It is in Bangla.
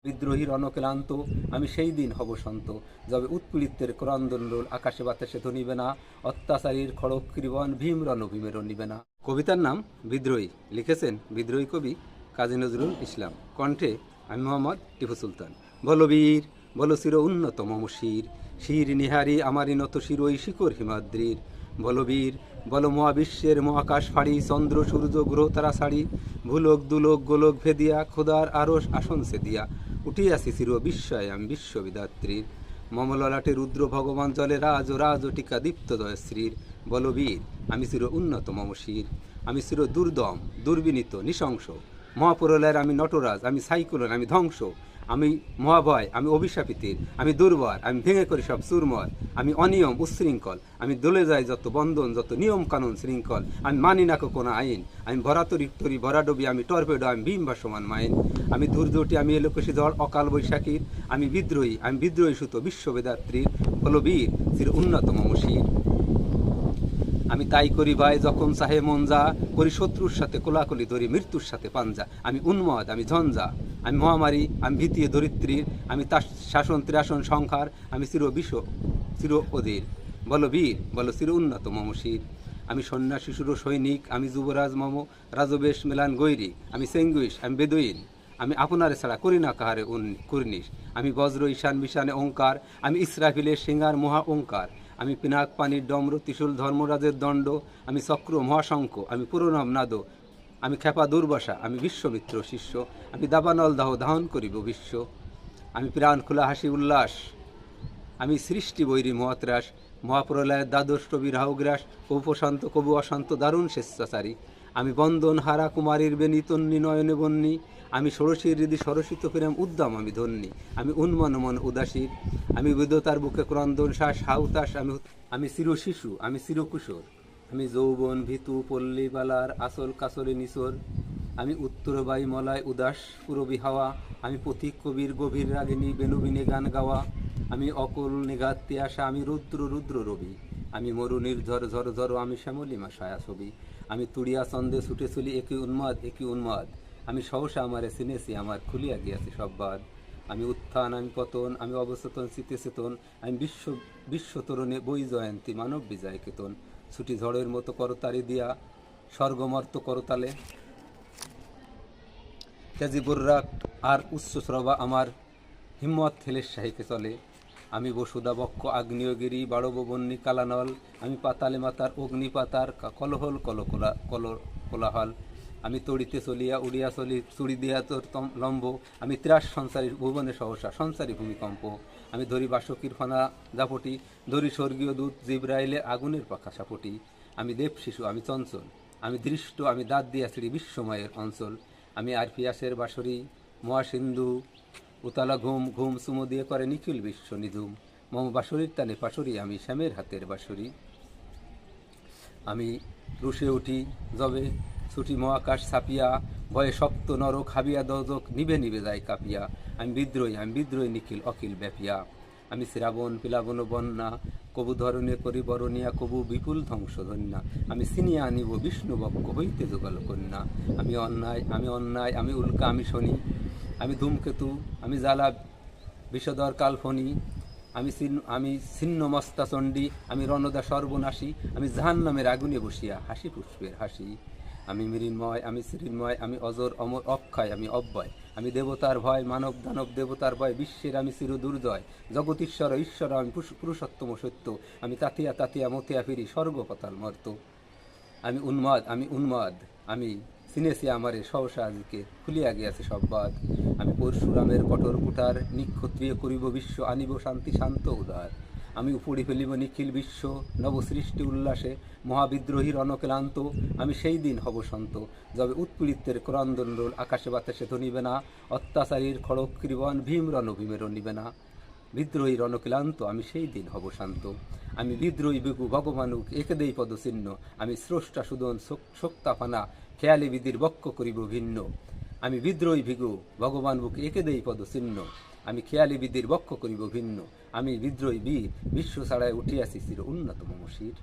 বিদ্রোহীর অনক্লান্ত আমি সেই দিন হব সন্ত, যবে উৎপীড়িতের ক্রন্দনরোল আকাশে বাতাসে ধনিবে না, অত্যাচারীর খড়গ কৃবন ভীম রণভীমেরও নিবে না। কবিতার নাম বিদ্রোহী, লিখেছেন বিদ্রোহী কবি কাজী নজরুল ইসলাম, কণ্ঠে আমি মোহাম্মদ টিপু সুলতান। বলো বীর, বলো চির উন্নত মম শির, শির নিহারি আমারই নত শিরই শিকর হিমাদ্রির। বলো বীর, বলো মহাবিশ্বের মহাকাশ ফাড়ি, চন্দ্র সূর্য গ্রহ তারা ছাড়ি, ভুলোক দুলোক গোলক ভেদিয়া খোদার আরশ আসন দিয়া উঠিয়াছি চির বিস্ময় আমি বিশ্ববিধাত্রীর। মমললাটে রুদ্র ভগবান জলে রাজ ও রাজ ও টিকা দীপ্ত জয়শ্রীর। বলো বীর, আমি চির উন্নত মম শির, আমি চির দুর্দম দুর্বিনীত নৃশংস, মহাপ্রলয়ের আমি নটরাজ, আমি সাইক্লোন, আমি ধ্বংস, আমি মহাভয়, আমি অভিশাপিতের, আমি দুর্বার, আমি ভেঙে করি সব চুরমর, আমি অনিয়ম উচ্ছৃঙ্খল, আমি দলে যাই যত বন্ধন যত নিয়ম কানুন শৃঙ্খল, আমি মানি না কোনো আইন, আমি ভরাতরি তরি ভরাডবি, আমি টর্পেডো, আমি ভীম ভাসমান মাইন, আমি দুর্যোটি, আমি এলোকেশি ঝড় অকাল বৈশাখীর, আমি বিদ্রোহী সুত বিশ্ববেদাত্রীর। হলো বীর চির উন্নত মম শির, আমি তাই করি ভাই যখন চাহে মন যা, করি শত্রুর সাথে কোলাকুলি ধরি মৃত্যুর সাথে পাঞ্জা, আমি উন্মাদ, আমি ঝঞ্ঝা, আমি মহামারী, আমি ভীতিয়ে ধরিত্রীর, আমি তার শাসন ত্রাসন সংহার, আমি চির অধীর। বলো বীর, বলো চির উন্নত মম শির, আমি সন্ন্যাসী সুর সৈনিক, আমি যুবরাজ মম রাজবেশ মেলান গৈরিক, আমি সেঙ্গুইশ, আমি বেদুইন, আমি আপনারে ছাড়া করি না কাহারে কুর্নিশ, আমি বজ্র ঈশান বিশানে ওঙ্কার, আমি ইসরাফিলের সিঙ্গার মহা ওঙ্কার, আমি পিনাক পানির ডম্র ত্রিশূল ধর্মরাজের দণ্ড, আমি চক্র মহাশঙ্খ, আমি পুরনাম নাদ, আমি খেপা দুর্বাসা, আমি বিশ্বমিত্র শিষ্য, আমি দাবানল দাহ ধারণ করিব বিশ্ব, আমি প্রাণ খোলা হাসি উল্লাস, আমি সৃষ্টি বৈরী মহাত্রাস, মহাপ্রলয়ের দ্বাদশ কবি রাহুগ্রাস, কবু প্রশান্ত কবু অশান্ত দারুণ স্বেচ্ছাচারী, আমি বন্দন হারা কুমারীর বেনী তন্নি নয়নে বন্যী, আমি ষোড়শীর হৃদি সরসিত প্রেম উদ্দাম আমি ধন্যী, আমি উন্মন মন উদাসীর, আমি বিদতার বুকে ক্রন্দন শ্বাস হাউতাস, আমি চির শিশু, আমি চিরকুশোর, আমি যৌবন ভীতু পল্লী বালার আসল কাসরে নিসর, আমি উত্তরবায়ী মলায় উদাস পুরবী হাওয়া, আমি পথিক কবির গভীর রাগিনী বেনুবিনে গান গাওয়া, আমি অকল নিঘাত তিয়াসা, আমি রুদ্র রুদ্র রবি, আমি মরু নির্ঝর ঝর ঝর, আমি শ্যামলিমা ছায়া ছবি, আমি তুড়িয়া ছন্দে ছুটে চলি একই উন্মাদ, আমি সহসা আমারে চিনেছি আমার খুলিয়া গিয়াছি সব বাদ, আমি উত্থান, আমি পতন, আমি অবচেতন চিতে চেতন, আমি বিশ্বতরণে বই জয়ন্তী মানব বিজয় কেতন, ছুটি ঝড়ের মতো করতারি দিয়া স্বর্গমর্ত করতালে, তেজি বুর্রাক আর উচ্চ শ্রবা আমার হিম্মত থেলের সাহিকে চলে, আমি বসুদা বক্ষ আগ্নেয়গিরি বাড়ব বন্যী কালানল, আমি পাতালে মাতার অগ্নিপাতার কলহল কোলাহল, আমি তড়িতে চলিয়া উড়িয়া চলি চুড়ি দিয়া তোর লম্ব, আমি ত্রাস সংসারী ভুবনে সহসা সংসারী ভূমিকম্প, আমি ধরি বাসকীর ফনা জাপটি, ধরি স্বর্গীয় দূত জিব্রাইলে আগুনের পাখা সাপটি, আমি দেব শিশু, আমি চঞ্চল, আমি দৃষ্ট, আমি দাঁত দিয়া ছিড়ি বিশ্বময়ের অঞ্চল, আমি আরফিয়াসের বাঁশরি মহাসিন্ধু উতালা ঘুম ঘুম সুমো দিয়ে করে নিখিল বিশ্ব নিধুম, মম বাঁশরির তানে পাশরি, আমি শ্যামের হাতের বাঁশরি, আমি রুশে উঠি যবে ছুটি মহাকাশ ছাপিয়া, ভয়ে শক্ত নরক হাবিয়া দজক নিভে নিভে যায় কাঁপিয়া, আমি বিদ্রোহী নিখিল অখিল ব্যাপিয়া, আমি শ্রাবণ পিলাবন বন্যা, কবু ধরনে করি বরণিয়া কবু বিপুল ধ্বংস ধন্যা, আমি ছিনিয়া আনিব বিষ্ণু বক্ষ হইতে যোগাল কন্যা, আমি অন্যায়, আমি উল্কা, আমি শনি, আমি ধূমকেতু, আমি জ্বালা বিষধর কালফনি, আমি ছিন্ন মস্তা চণ্ডী, আমি রণদা সর্বনাশী, আমি জাহান্নামের আগুনে বসিয়া হাসি পুষ্পের হাসি, আমি মৃন্ময়, আমি শ্রীন্ময়, আমি অজর অমর অক্ষয়, আমি অব্যয়, আমি দেবতার ভয় মানব দানব দেবতার ভয়, বিশ্বের আমি চির দুর্জয়, জগতীশ্বর ঈশ্বর, আমি পুরুষোত্তম সত্য, আমি তাতিয়া মতিয়া ফিরি স্বর্গ পাতাল মর্ত, আমি উন্মাদ, আমি চিনেছি আমারে সহসা আজকে খুলিয়া গিয়াছে সব বাদ, আমি পরশুরামের কঠোর কুঠার, নিক্ষত্রিয় করিব বিশ্ব, আনিব শান্তি শান্ত উদার, আমি উপড়ি ফেলিব নিখিল বিশ্ব নবসৃষ্টি উল্লাসে, মহাবিদ্রোহীর অনক্লান্ত আমি সেই দিন হব সন্ত, যবে উৎপীড়িতের ক্রন্দনরোল আকাশে বাতাসে ধনিবে না, অত্যাচারীর খড়গ কৃবন ভীম রণভীমেরও নিবে না। বিদ্রোহী রণক্লান্ত আমি সেই দিন হব শান্ত, আমি বিদ্রোহী বিভু ভগবানুক একে দেই পদচিহ্ন, আমি স্রষ্টা সুদন শক্তাপানা খেয়ালি বিধির বক্ষ করিব ভিন্ন, আমি বিদ্রোহী ভিগু ভগবান বুক একে দেই পদচিহ্ন, আমি খেয়ালি বিধির বক্ষ করিব ভিন্ন, আমি বিদ্রোহী বীর বিশ্ব ছাড়ায় উঠিয়াছি চির উন্নত মম শির।